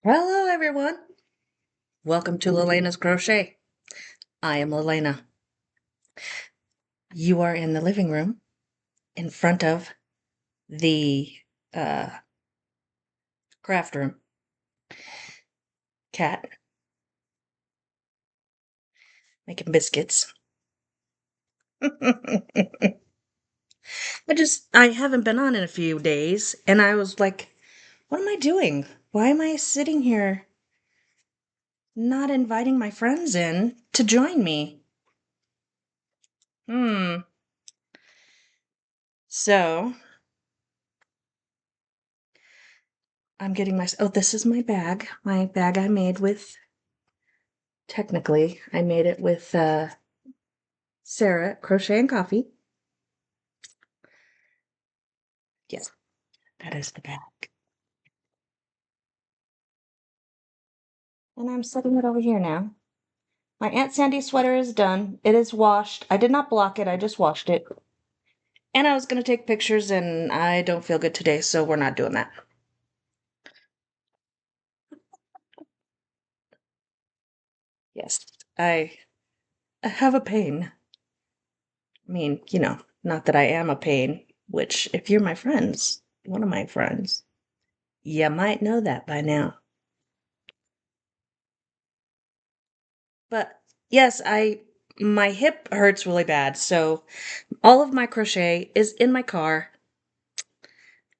Hello, everyone. Welcome to Lelena's Crochet. I am Lelena. You are in the living room in front of the uh, craft room. Cat making biscuits. I haven't been on in a few days, and I was like, what am I doing? Why am I sitting here not inviting my friends in to join me? So, I'm getting oh, this is my bag. My bag I made with, technically, I made it with Sarah at Crochet and Coffee. Yes, that is the bag. And I'm setting it over here now. My Aunt Sandy's sweater is done. It is washed. I did not block it, I just washed it. And I was going to take pictures, and I don't feel good today, so we're not doing that. Yes, I have a pain. I mean, not that I am a pain, which, if you're my friends, one of my friends, you might know that by now. But yes, my hip hurts really bad, so all of my crochet is in my car.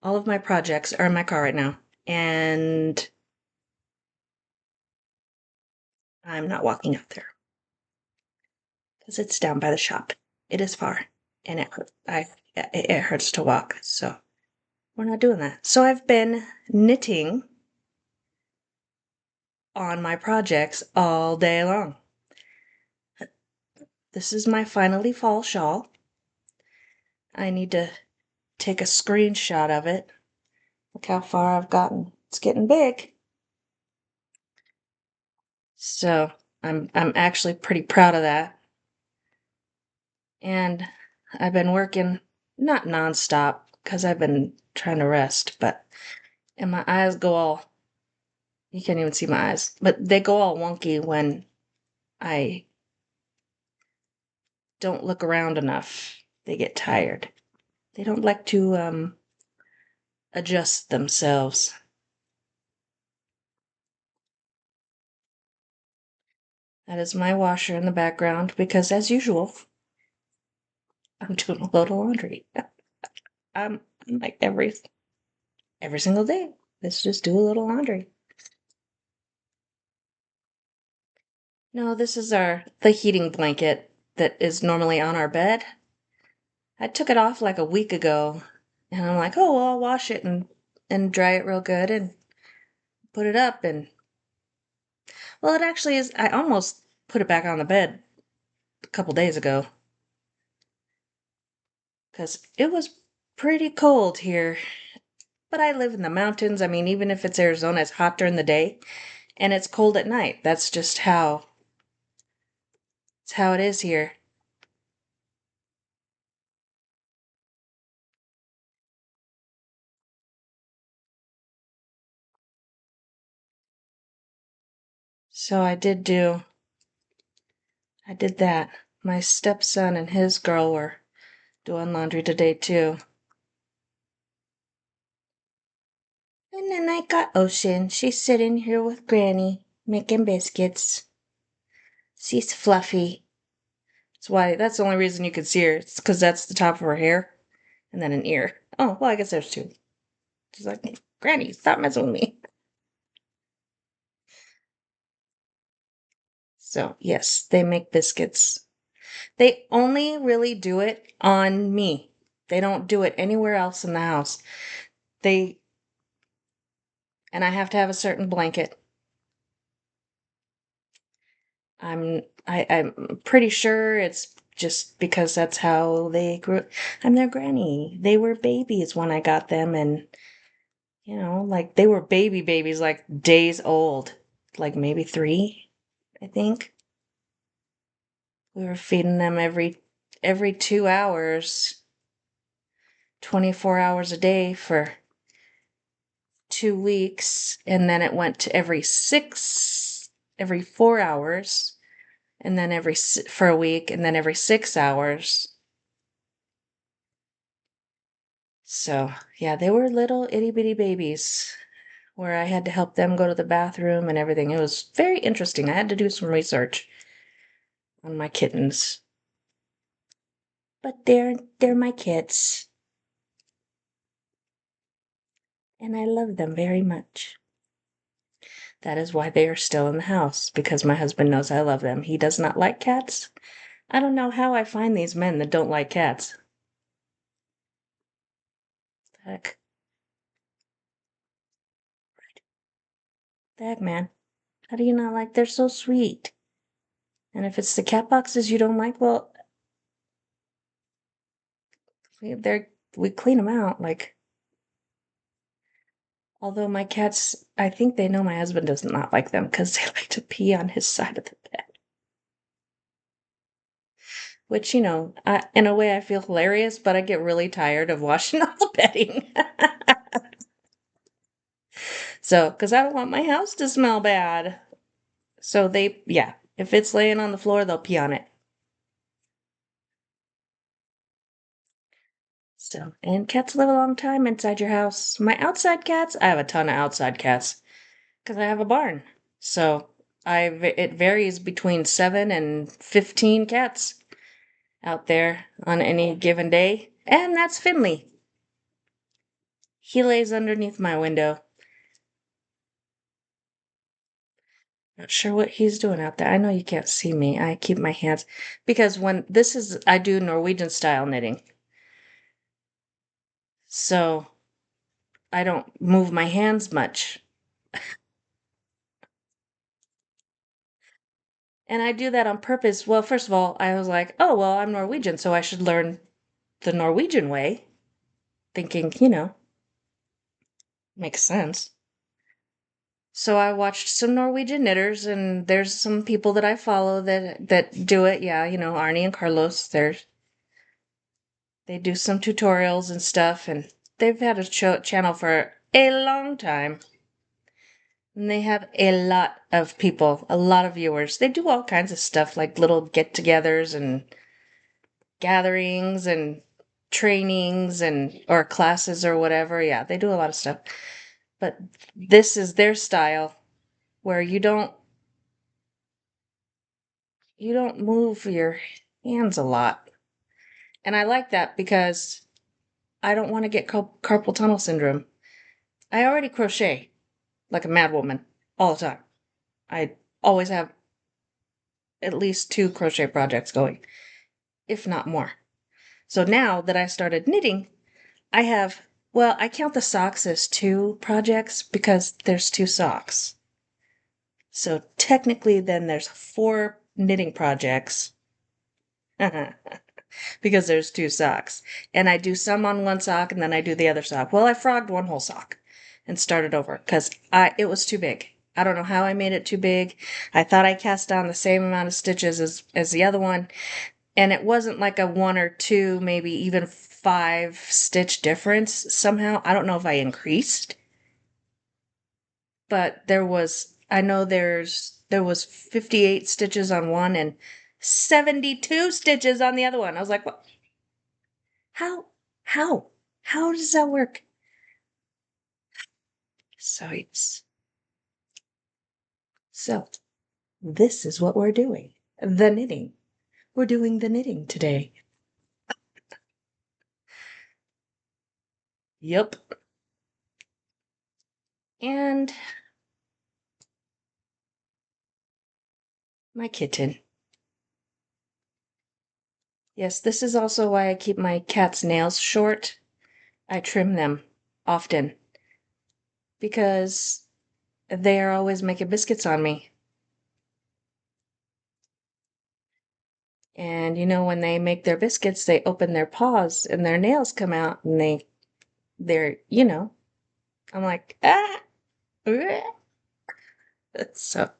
All of my projects are in my car right now, and I'm not walking out there because it's down by the shop. It is far, and it hurts to walk, so we're not doing that. So I've been knitting on my projects all day long. This is my finally fall shawl. I need to take a screenshot of it. Look how far I've gotten. It's getting big. So I'm actually pretty proud of that. And I've been working not nonstop because I've been trying to rest, and my eyes go all, you can't even see my eyes, but they go all wonky when I don't look around enough. They get tired. They don't like to adjust themselves. That is my washer in the background because, as usual, I'm doing a load of laundry. I'm like every single day. Let's just do a little laundry. No, this is the heating blanket that is normally on our bed. I took it off like a week ago, and I'm like, oh, well, I'll wash it and dry it real good and put it up. And well, it actually is. I almost put it back on the bed a couple days ago because it was pretty cold here. But I live in the mountains. I mean, even if it's Arizona, it's hot during the day and it's cold at night. That's just it's how it is here. So I did that. My stepson and his girl were doing laundry today too. And then I got Ocean. She's sitting here with Granny, making biscuits. She's fluffy. That's the only reason you could see her. It's because that's the top of her hair. And then an ear. Oh, well, I guess there's two. She's like, Granny, stop messing with me. So, yes, they make biscuits. They only really do it on me. They don't do it anywhere else in the house. They, and I have to have a certain blanket. I'm pretty sure it's just because that's how they grew. I'm their granny. They were babies when I got them, and like they were babies, like days old, like maybe 3, I think. We were feeding them every 2 hours, 24 hours a day for 2 weeks, and then it went to every 4 hours, and then for a week, and then every 6 hours. So, yeah, they were little itty bitty babies where I had to help them go to the bathroom and everything. It was very interesting. I had to do some research on my kittens. But they're my kits, and I love them very much. That is why they are still in the house, because my husband knows I love them. He does not like cats. I don't know how I find these men that don't like cats. Heck, the heck, man. How do you not like? They're so sweet. And if it's the cat boxes you don't like, well, we clean them out. Like, although my cats, I think they know my husband does not like them because they like to pee on his side of the bed. Which, in a way I feel hilarious, but I get really tired of washing all the bedding. So, because I don't want my house to smell bad. So yeah, if it's laying on the floor, they'll pee on it. So, and cats live a long time inside your house. My outside cats, I have a ton of outside cats because I have a barn. So, it varies between 7 and 15 cats out there on any given day. And that's Finley. He lays underneath my window. Not sure what he's doing out there. I know you can't see me. I keep my hands because I do Norwegian style knitting. So I don't move my hands much. And I do that on purpose. Well, first of all, I was like, oh, well, I'm Norwegian, so I should learn the Norwegian way. Thinking, makes sense. So I watched some Norwegian knitters, and there's some people that I follow that do it. Yeah, Arnie and Carlos. They do some tutorials and stuff, and they've had a channel for a long time. And they have a lot of people, a lot of viewers. They do all kinds of stuff like little get togethers and gatherings and trainings and or classes or whatever. Yeah, they do a lot of stuff. But this is their style where you don't move your hands a lot. And I like that because I don't want to get carpal tunnel syndrome. I already crochet like a mad woman all the time. I always have at least 2 crochet projects going, if not more. So now that I started knitting, I have, well, I count the socks as 2 projects because there's 2 socks. So technically, then there's 4 knitting projects because there's 2 socks. And I do some on one sock and then I do the other sock. Well, I frogged one whole sock and started over because it was too big. I don't know how I made it too big. I thought I cast down the same amount of stitches as the other one. And it wasn't like a 1 or 2, maybe even 5 stitch difference somehow. I don't know if I increased, but I know there was 58 stitches on one and 72 stitches on the other one. I was like, what? How? How? How does that work? So yes. So this is what we're doing. The knitting. We're doing the knitting today. Yep. And my kitten. Yes, this is also why I keep my cat's nails short. I trim them often because they are always making biscuits on me. And when they make their biscuits, they open their paws and their nails come out and they're, I'm like, ah. So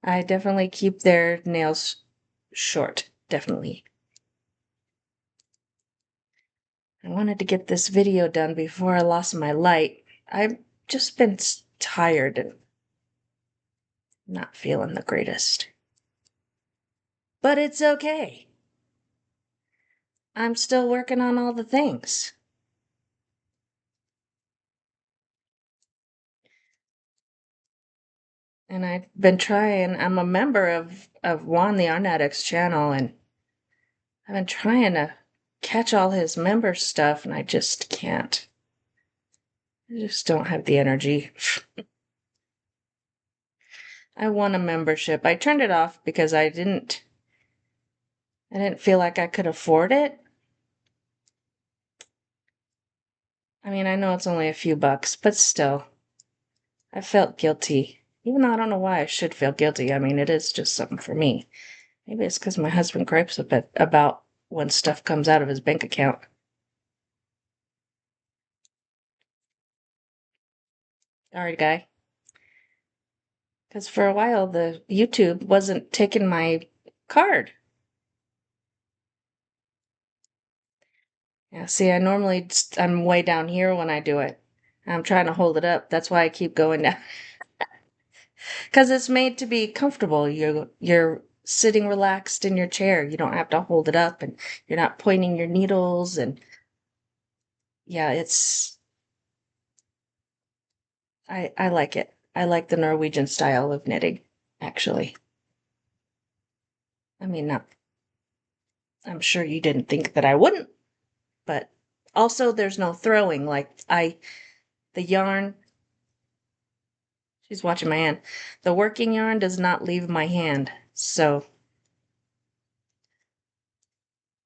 I definitely keep their nails short. Definitely. I wanted to get this video done before I lost my light. just been tired and not feeling the greatest. But it's okay. I'm still working on all the things. And I've been trying, I'm a member of Juan the Art Addict's channel, and I've been trying to catch all his member stuff, and I just can't. I just don't have the energy. I won a membership. I turned it off because I didn't feel like I could afford it. I mean, I know it's only a few bucks, but still, I felt guilty. Even though I don't know why I should feel guilty. I mean, it is just something for me. Maybe it's because my husband gripes a bit about when stuff comes out of his bank account. All right, guy. Because for a while, the YouTube wasn't taking my card. Yeah, see, I'm way down here when I do it. I'm trying to hold it up. That's why I keep going down. Because it's made to be comfortable. You're sitting relaxed in your chair. You don't have to hold it up, and you're not pointing your needles. And yeah, I like it. I like the Norwegian style of knitting, actually. I mean, not, I'm sure you didn't think that I wouldn't, but also there's no throwing. The yarn, she's watching my hand. The working yarn does not leave my hand. So,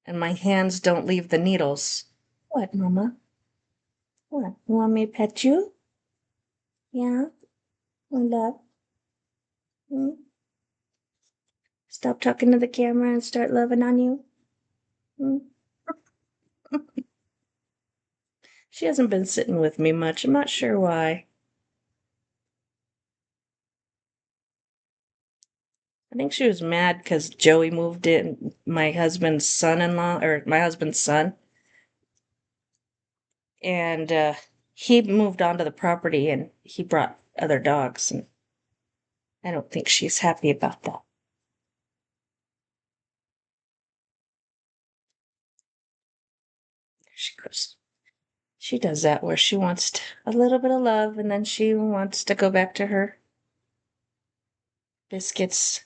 and my hands don't leave the needles. What, Mama? What? You want me to pet you? Yeah? My love? Hmm? Stop talking to the camera and start loving on you? Hmm? She hasn't been sitting with me much. I'm not sure why. I think she was mad because Joey moved in, my husband's son-in-law, or my husband's son, and he moved onto the property and he brought other dogs, and I don't think she's happy about that. She goes, she does that where she wants a little bit of love and then she wants to go back to her biscuits.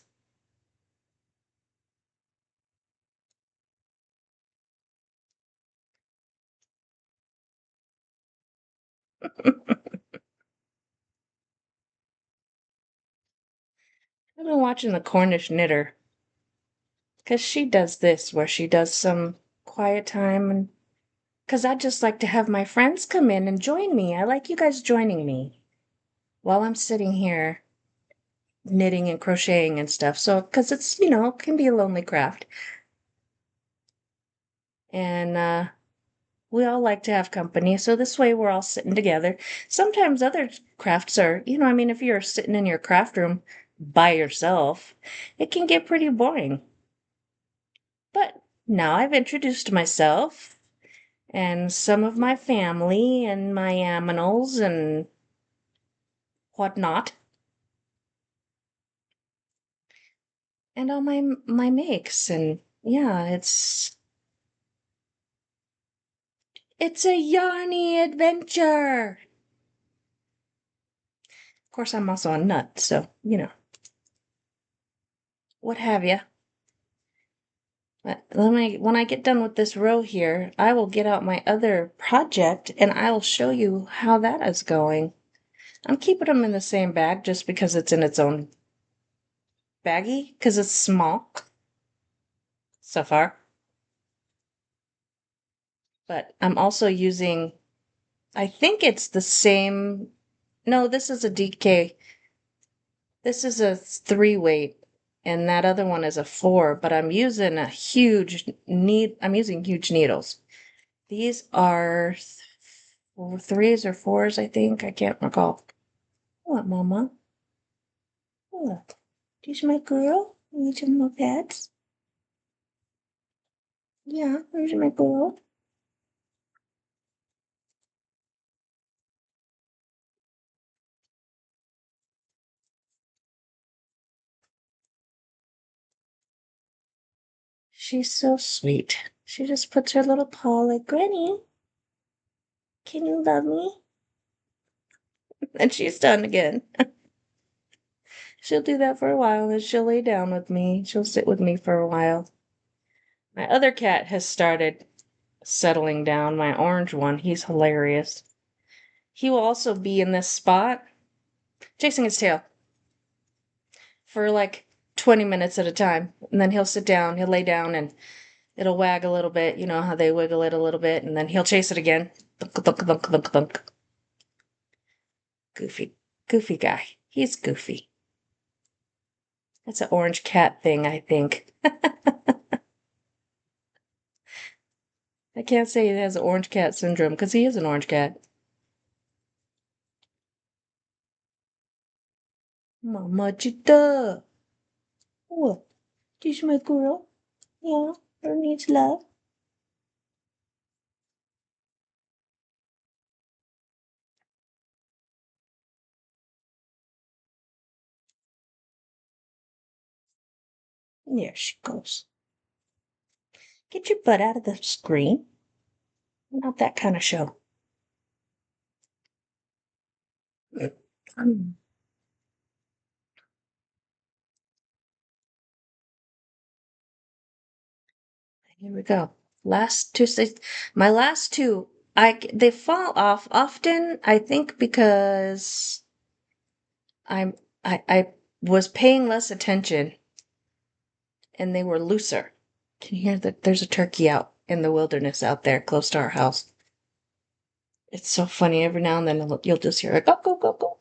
I've been watching the Cornish knitter because she does this where she does some quiet time, and because I just like to have my friends come in and join me. I like you guys joining me while I'm sitting here knitting and crocheting and stuff. So, because it's, can be a lonely craft. And we all like to have company. So this way we're all sitting together. Sometimes other crafts are, I mean, if you're sitting in your craft room by yourself, it can get pretty boring. But now I've introduced myself and some of my family and my aminals and whatnot. And all my makes, and yeah, it's a yarny adventure. Of course, I'm also a nut, so what have you. But when I get done with this row here, I will get out my other project and I'll show you how that is going. I'm keeping them in the same bag just because it's in its own baggie, because it's small so far. But I'm also using, I think it's the same. No, this is a DK. This is a 3 weight, and that other one is a 4, but I'm using I'm using huge needles. These are 3s or 4s, I think. I can't recall. What, Mama? What? These my girl? These are my pets? Yeah, these are my girl. She's so sweet. She just puts her little paw like, Granny, can you love me? And she's done again. She'll do that for a while, and she'll lay down with me. She'll sit with me for a while. My other cat has started settling down, my orange one. He's hilarious. He will also be in this spot, chasing his tail, for like 20 minutes at a time. And then he'll sit down, he'll lay down, and it'll wag a little bit. You know how they wiggle it a little bit, and then he'll chase it again. Thunk, thunk, thunk, thunk, thunk. Goofy. Goofy guy. He's goofy. That's an orange cat thing, I think. I can't say he has orange cat syndrome because he is an orange cat. Mama Chita. What? This is my girl. Yeah, her needs love. There she goes. Get your butt out of the screen. Not that kind of show. Mm. Here we go. Last two, my last two, they fall off often. I think because I'm I was paying less attention and they were looser. Can you hear that? There's a turkey out in the wilderness out there close to our house. It's so funny. Every now and then you'll just hear it. Go, go, go, go.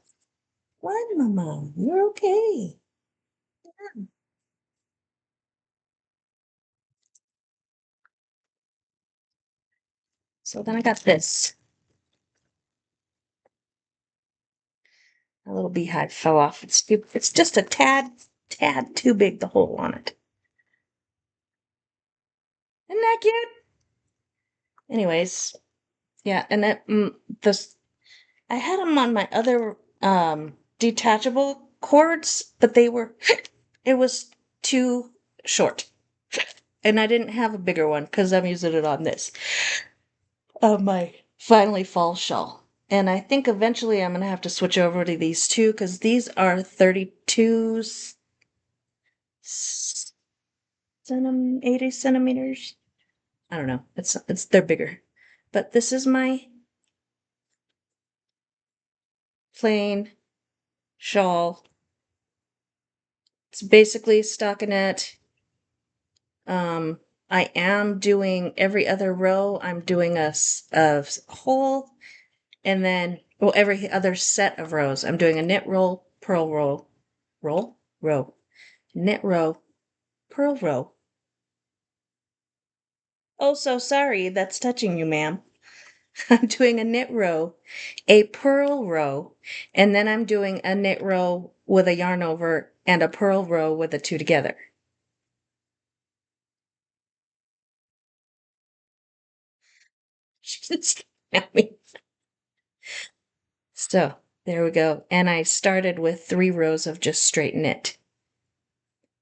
What, Mama? You're okay. So then I got this. A little beehive fell off. It's just a tad too big, the hole on it. Isn't that cute? Anyways, yeah, and this I had them on my other detachable cords, but they were it was too short, and I didn't have a bigger one because I'm using it on this my finally fall shawl. And I think eventually I'm gonna have to switch over to these two because these are 32 80 centimeters. I don't know. It's they're bigger, but this is my plain shawl. It's basically stockinette. I am doing every other row. I'm doing a whole, and then well, every other set of rows. I'm doing a knit roll, purl row, knit row, purl row. Oh, so sorry. That's touching you, ma'am. I'm doing a knit row, a purl row, and then I'm doing a knit row with a yarn over and a purl row with the two together. So there we go. And I started with 3 rows of just straight knit.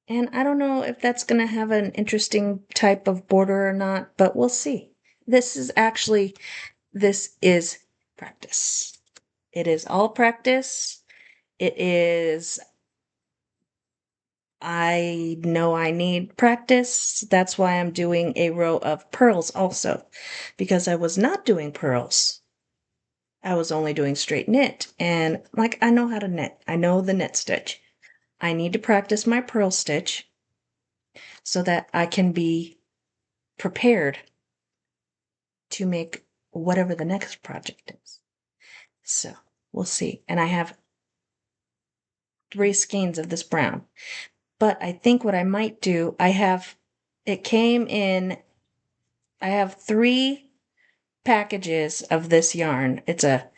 And I don't know if that's going to have an interesting type of border or not, but we'll see. This is practice. It is all practice. It is, I know I need practice. That's why I'm doing a row of pearls also, because I was not doing pearls. I was only doing straight knit. And like, I know how to knit. I know the knit stitch. I need to practice my purl stitch so that I can be prepared to make whatever the next project is. So we'll see. And I have 3 skeins of this brown. But I think what I might do, it came in, I have 3 packages of this yarn. It's a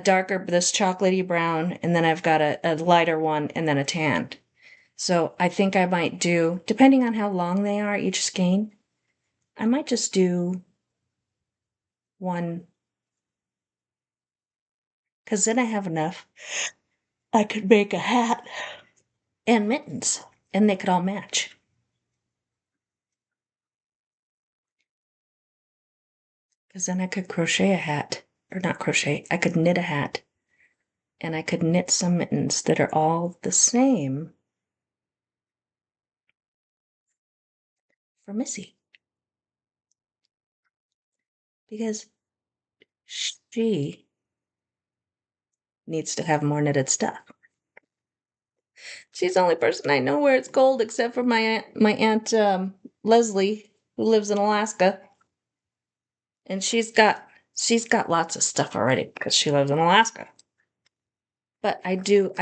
darker, this chocolatey brown, and then I've got a lighter one, and then a tan. So I think I might do, depending on how long they are, each skein, I might just do one, because then I have enough. I could make a hat and mittens, and they could all match. Because then I could crochet a hat. Or not crochet, I could knit a hat. And I could knit some mittens that are all the same for Missy. Because she needs to have more knitted stuff. She's the only person I know where it's cold, except for my aunt Leslie, who lives in Alaska, and she's got lots of stuff already because she lives in Alaska. But I do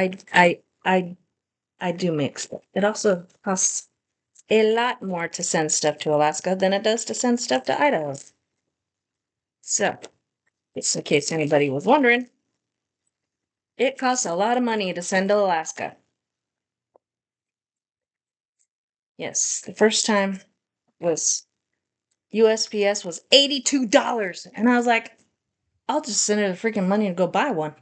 make stuff. It also costs a lot more to send stuff to Alaska than it does to send stuff to Idaho. So, just in case anybody was wondering, it costs a lot of money to send to Alaska. Yes, the first time was USPS was $82. And I was like, I'll just send her the freaking money to go buy one.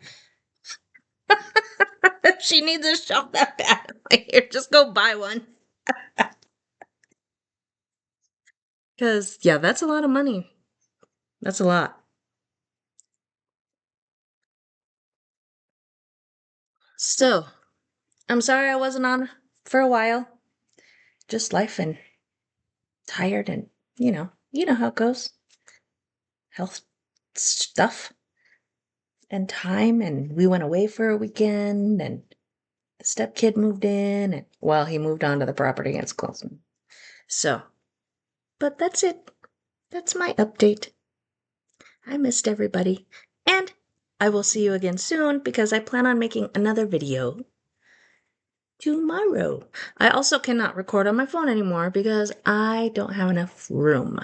If she needs a shawl that bad, here, just go buy one. Because, yeah, that's a lot of money. That's a lot. So, I'm sorry I wasn't on for a while. Just life and tired and, you know how it goes. Health stuff and time. And we went away for a weekend and the stepkid moved in. And, well, he moved onto the property and it's closing. So, but that's it. That's my update. I missed everybody. And I will see you again soon because I plan on making another video tomorrow. I also cannot record on my phone anymore because I don't have enough room.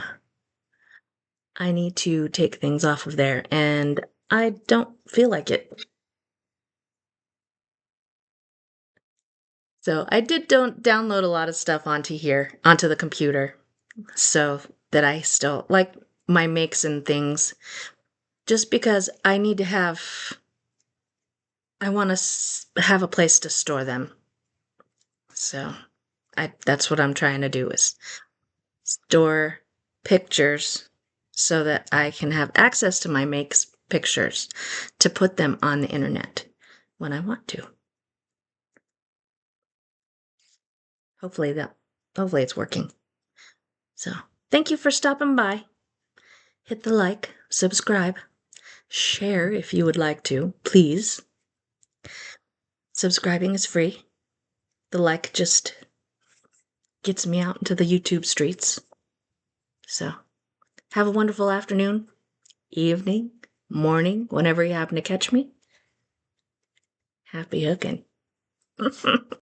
I need to take things off of there and I don't feel like it. So I did don't download a lot of stuff onto here, onto the computer. So that I still like my makes and things just because I need to I want to have a place to store them. So that's what I'm trying to do is store pictures so that I can have access to my makes pictures to put them on the internet when I want to. Hopefully it's working. So, thank you for stopping by. Hit the like, subscribe, share if you would like to, please. Subscribing is free. The like just gets me out into the YouTube streets. So, have a wonderful afternoon, evening, morning, whenever you happen to catch me. Happy hooking.